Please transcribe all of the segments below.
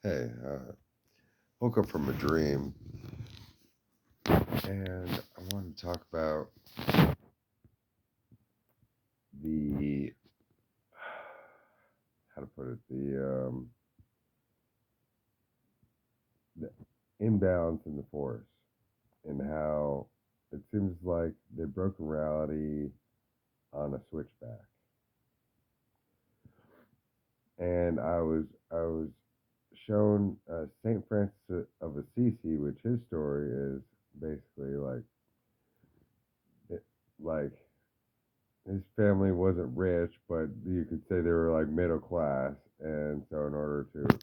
Hey, woke up from a dream, and I wanted to talk about the how to put it the imbalance in the force, and how it seems like they broke reality on a switchback. And I was shown Saint Francis of Assisi, which his story is basically it, like his family wasn't rich, but you could say they were like middle class. And so, in order to,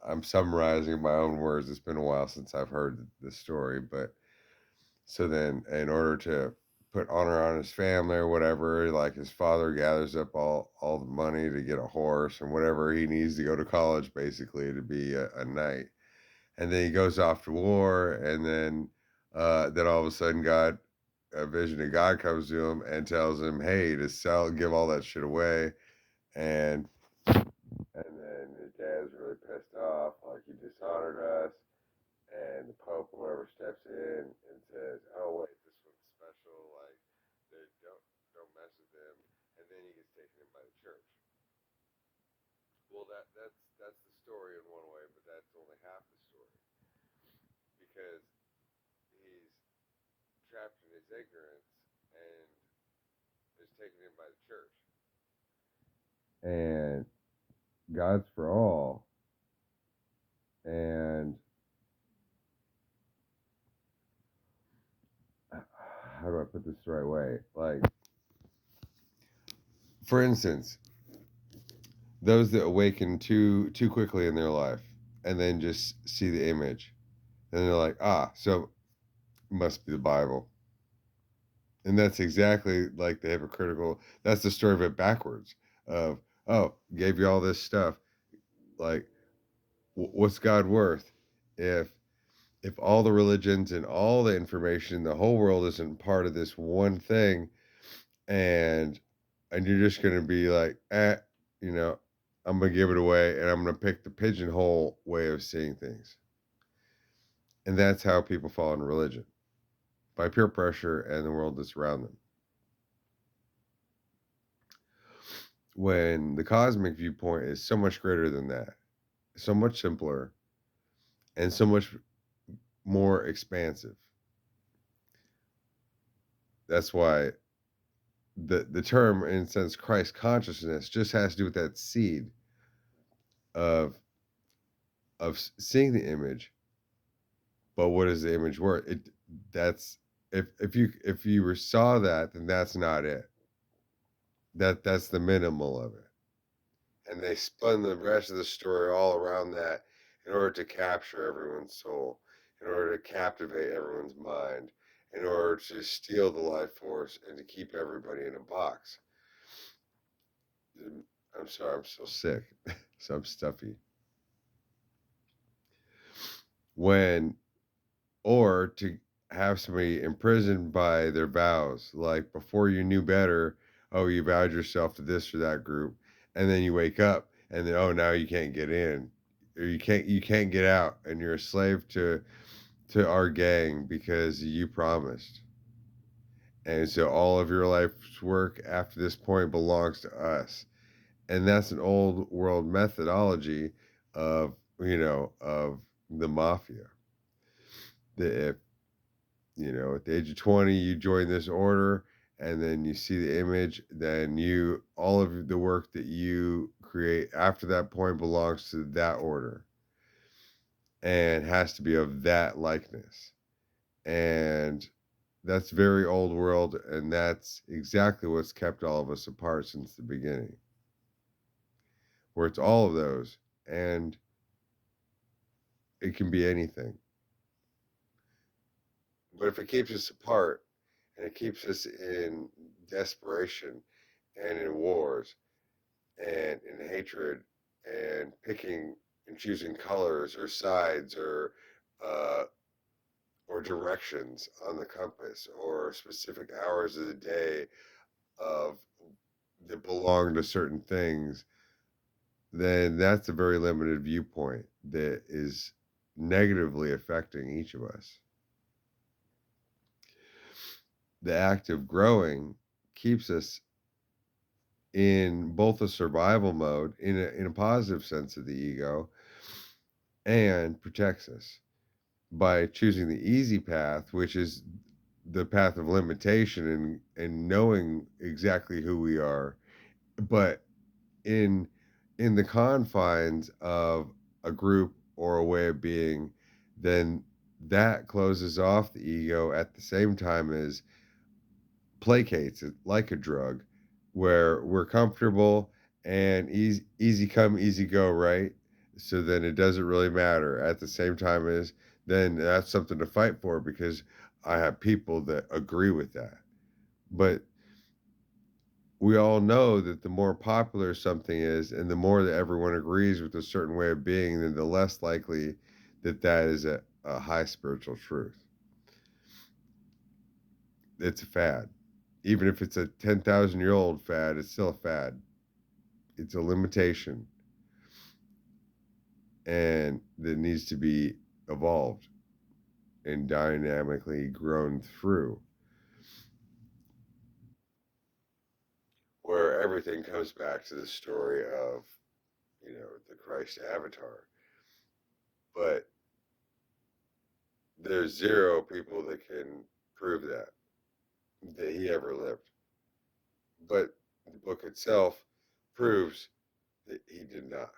I'm summarizing my own words. It's been a while since I've heard the story, but so then, in order to put honor on his family or whatever, like his father gathers up all the money to get a horse and whatever he needs to go to college, basically to be a knight. And then he goes off to war, and then all of a sudden, God, a vision of God comes to him and tells him, "Hey, to sell, give all that shit away." And then his dad's really pissed off, like you dishonored us. And the Pope or whoever steps in and says, "Oh wait, this one's special. Like, they don't mess with him." And then he gets taken in by the church. Well, that's the story in one way, but that's only half the story because he's trapped in his ignorance and is taken in by the church. And God's for all. And how do I put this the right way? Like, for instance, those that awaken too quickly in their life and then just see the image, and they're like, ah, so it must be the Bible. And that's exactly like the hypocritical. That's the story of it backwards. Of, oh, gave you all this stuff. Like, what's God worth if all the religions and all the information, the whole world isn't part of this one thing, and you're just gonna be like, you know, I'm gonna give it away, and I'm gonna pick the pigeonhole way of seeing things, and that's how people fall in religion by peer pressure and the world that's around them. When the cosmic viewpoint is so much greater than that, so much simpler, and so much more expansive. That's why the term, in a sense, Christ consciousness, just has to do with that seed of seeing the image. But what is the image worth? That's if you saw that, then that's not it. That's the minimal of it. And they spun the rest of the story all around that in order to capture everyone's soul, in order to captivate everyone's mind, in order to steal the life force and to keep everybody in a box. I'm sorry, I'm so sick, so I'm stuffy. When or to have somebody imprisoned by their vows, like before you knew better, oh, you vowed yourself to this or that group, and then you wake up and then, oh, now you can't get in, or you can't get out, and you're a slave to our gang because you promised. And so all of your life's work after this point belongs to us. And that's an old world methodology of, of the mafia. That if, at the age of 20, you join this order and then you see the image, then all of the work that you create after that point belongs to that order and has to be of that likeness. And that's very old world, and that's exactly what's kept all of us apart since the beginning, where it's all of those, and it can be anything. But if it keeps us apart and it keeps us in desperation and in wars and in hatred and picking and choosing colors or sides uh, or directions on the compass or specific hours of the day of that belong to certain things, then that's a very limited viewpoint that is negatively affecting each of us. The act of growing keeps us in both a survival mode, in a positive sense of the ego, and protects us by choosing the easy path, which is the path of limitation and knowing exactly who we are, but in in the confines of a group or a way of being, then that closes off the ego at the same time as placates it like a drug, where we're comfortable and easy come easy go, right? So then it doesn't really matter at the same time as, then that's something to fight for because I have people that agree with that. But we all know that the more popular something is and the more that everyone agrees with a certain way of being, then the less likely that that is a high spiritual truth. It's a fad. Even if it's a 10,000-year-old fad, it's still a fad. It's a limitation and that needs to be evolved and dynamically grown through, where everything comes back to the story of, the Christ avatar. But there's zero people that can prove that he ever lived. But the book itself proves that he did not.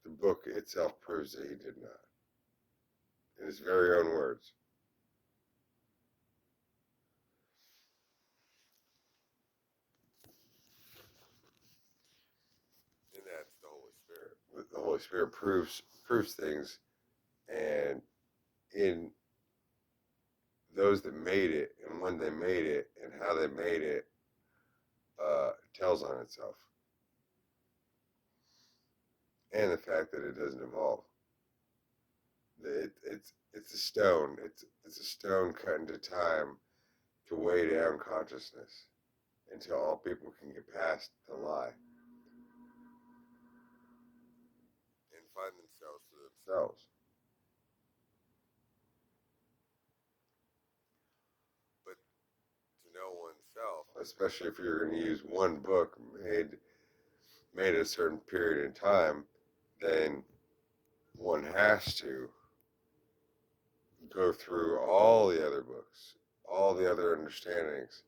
The book itself proves that he did not, in his very own words. And that's the Holy Spirit. The Holy Spirit proves things, and in those that made it, and when they made it, and how they made it, tells on itself, and the fact that it doesn't evolve. It's a stone. It's a stone cut into time to weigh down consciousness until all people can get past the lie and find themselves to themselves. But to know oneself, especially if you're going to use one book made at a certain period in time, then one has to go through all the other books, all the other understandings,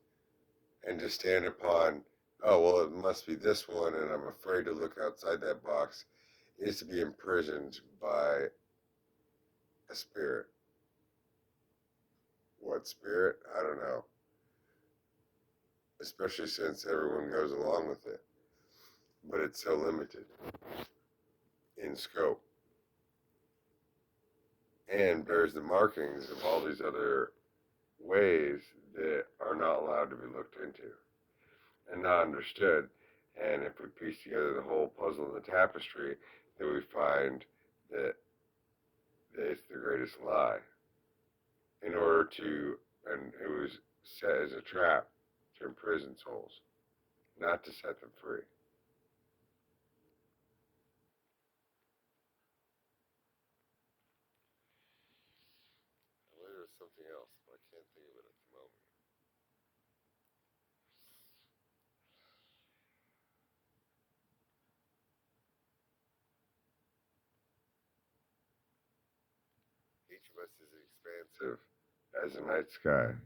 and to stand upon, oh, well, it must be this one, and I'm afraid to look outside that box, is to be imprisoned by a spirit. What spirit? I don't know. Especially since everyone goes along with it. But it's so limited in scope and bears the markings of all these other ways that are not allowed to be looked into and not understood. And if we piece together the whole puzzle of the tapestry, then we find that it's the greatest lie. In order to, and it was set as a trap to imprison souls, not to set them free. I believe there was something else, but I can't think of it at the moment. Each of us is expansive as a night sky and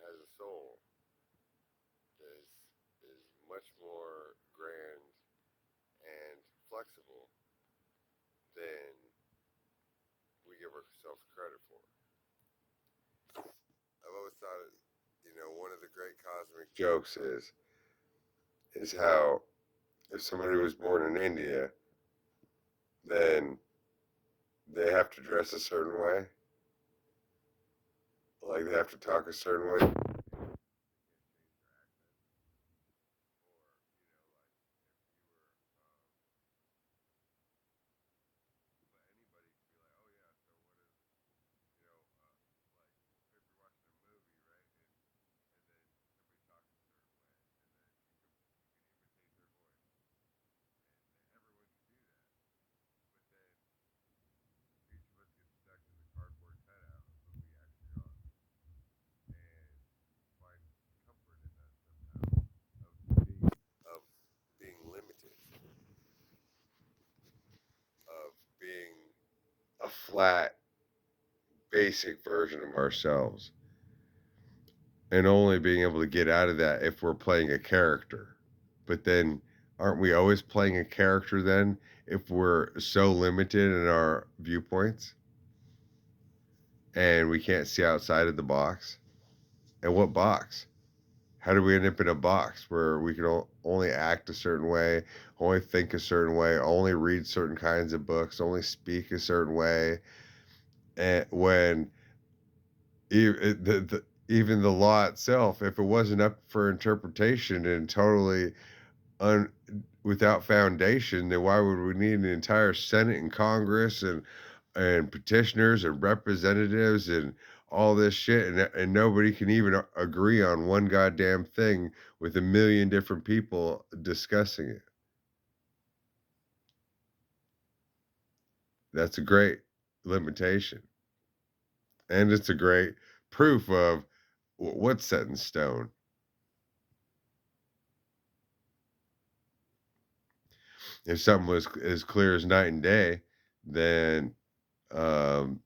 has a soul that is much more grand and flexible than we give ourselves credit for. I've always thought, one of the great cosmic jokes is how if somebody was born in India, then they have to dress a certain way, like they have to talk a certain way. flat, basic version of ourselves, and only being able to get out of that if we're playing a character. But then, aren't we always playing a character then if we're so limited in our viewpoints and we can't see outside of the box? And what box? How do we end up in a box where we can only act a certain way, only think a certain way, only read certain kinds of books, only speak a certain way, and when even the law itself, if it wasn't up for interpretation and totally un, without foundation, then why would we need an entire Senate and Congress and petitioners and representatives and all this shit, and nobody can even agree on one goddamn thing with a million different people discussing it. That's a great limitation, and it's a great proof of what's set in stone. If something was as clear as night and day, then um,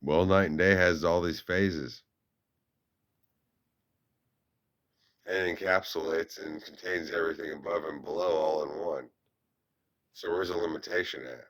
well, night and day has all these phases and encapsulates and contains everything above and below all in one. So where's the limitation at?